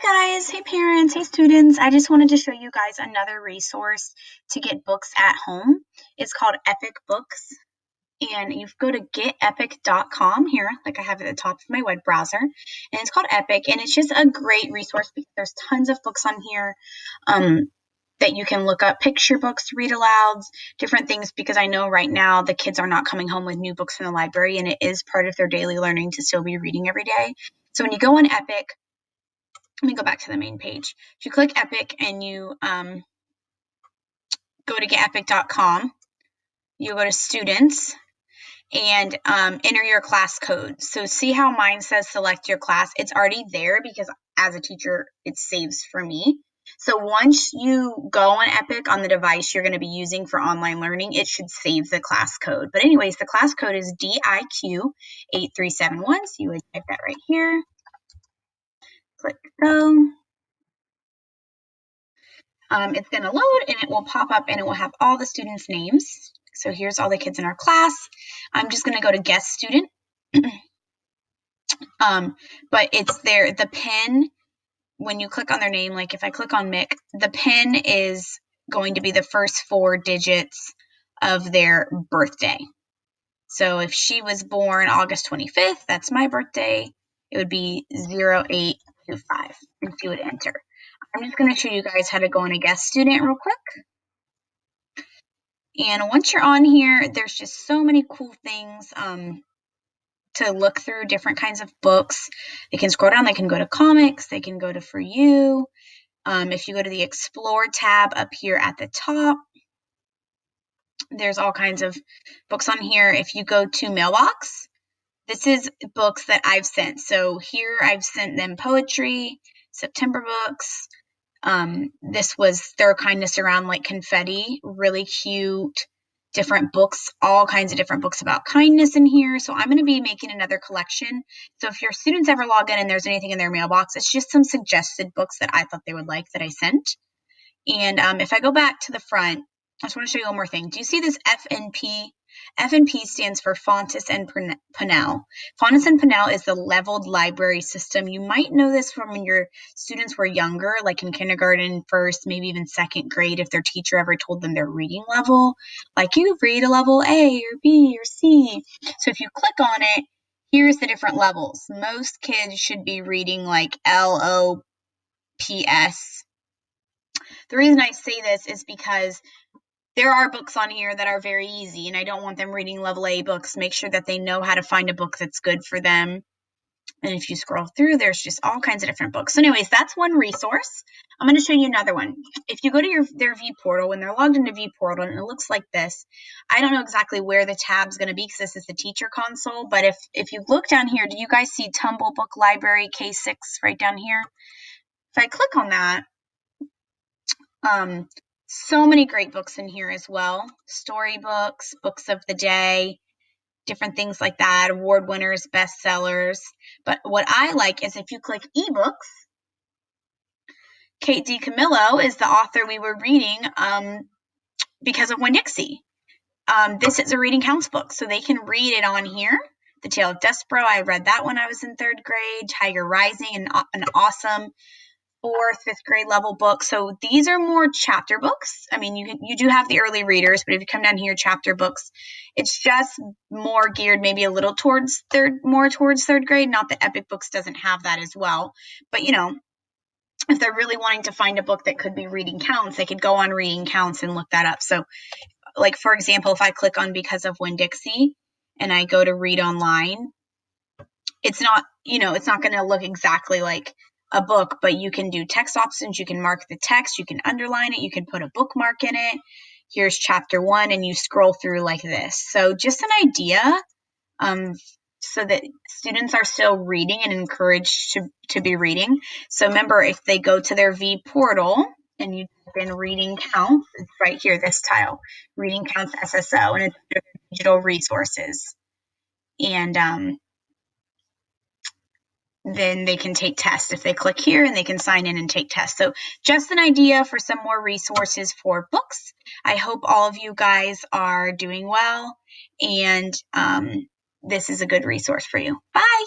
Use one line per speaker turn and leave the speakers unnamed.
guys, hey parents, hey students. I just wanted to show you guys another resource to get books at home. It's called Epic Books, and you go to getepic.com here, like I have at the top of my web browser, and it's called Epic, and it's just a great resource because there's tons of books on here that you can look up, picture books, read alouds, different things, because I know right now the kids are not coming home with new books from the library, and it is part of their daily learning to still be reading every day. So when you go on Epic, let me go back to the main page. If you click Epic and you go to getepic.com, you'll go to students and enter your class code. So see how mine says select your class? It's already there because as a teacher, it saves for me. So once you go on Epic on the device you're going to be using for online learning, it should save the class code. But anyways, the class code is DIQ8371. So you would type that right here. Click go. It's going to load and it will pop up and it will have all the students' names. So here's all the kids in our class. I'm just going to go to guest student. But it's there. The pin, when you click on their name, like if I click on Mick, the pin is going to be the first 4 digits of their birthday. So if she was born August 25th, that's my birthday, it would be 0825, and she would enter. I'm just going to show you guys how to go on a guest student real quick. And once you're on here, there's just so many cool things to look through, different kinds of books. They can scroll down, they can go to comics, they can go to For You. If you go to the Explore tab up here at the top, there's all kinds of books on here. If you go to Mailbox, this is books that I've sent. So here I've sent them poetry, September books. This was Throw Kindness Around Like Confetti, really cute, different books, all kinds of different books about kindness in here. So I'm going to be making another collection. So if your students ever log in and there's anything in their mailbox, it's just some suggested books that I thought they would like that I sent. And if I go back to the front, I just want to show you one more thing. Do you see this FNP? FNP stands for Fontes and Pinnell. Fontes and Pinnell is the leveled library system. You might know this from when your students were younger, like in kindergarten, first, maybe even second grade, if their teacher ever told them their reading level. Like you read a level A or B or C. So if you click on it, here's the different levels. Most kids should be reading like LOPS. The reason I say this is because there are books on here that are very easy, and I don't want them reading level A books. Make sure that they know how to find a book that's good for them. And if you scroll through, there's just all kinds of different books. So anyways, that's one resource. I'm going to show you another one. If you go to their vPortal, when they're logged into vPortal, and it looks like this, I don't know exactly where the tab's going to be because this is the teacher console. But if you look down here, do you guys see Tumble Book Library K6 right down here? If I click on that, so many great books in here as well. Storybooks, books of the day, different things like that, award winners, bestsellers. But what I like is if you click ebooks, Kate D. Camillo is the author we were reading because of Winn-Dixie. This is a reading counts book, so they can read it on here. The Tale of Despero, I read that when I was in 3rd grade. Tiger Rising, an awesome 4th, 5th grade level book. So these are more chapter books. I mean, you do have the early readers, but if you come down here, chapter books, it's just more geared maybe a little towards 3rd grade. Not that Epic Books doesn't have that as well, but you know, if they're really wanting to find a book that could be reading counts, they could go on reading counts and look that up. So like, for example, if I click on Because of Winn-Dixie and I go to read online, it's not going to look exactly like a book, but you can do text options. You can mark the text, you can underline it, you can put a bookmark in it. Here's chapter 1, and you scroll through like this. So just an idea so that students are still reading and encouraged to be reading. So remember, if they go to their vPortal and you type in reading counts, it's right here, this tile, reading counts SSO, and it's digital resources. And then they can take tests if they click here, and they can sign in and take tests. So just an idea for some more resources for books. I hope all of you guys are doing well, and this is a good resource for you. Bye.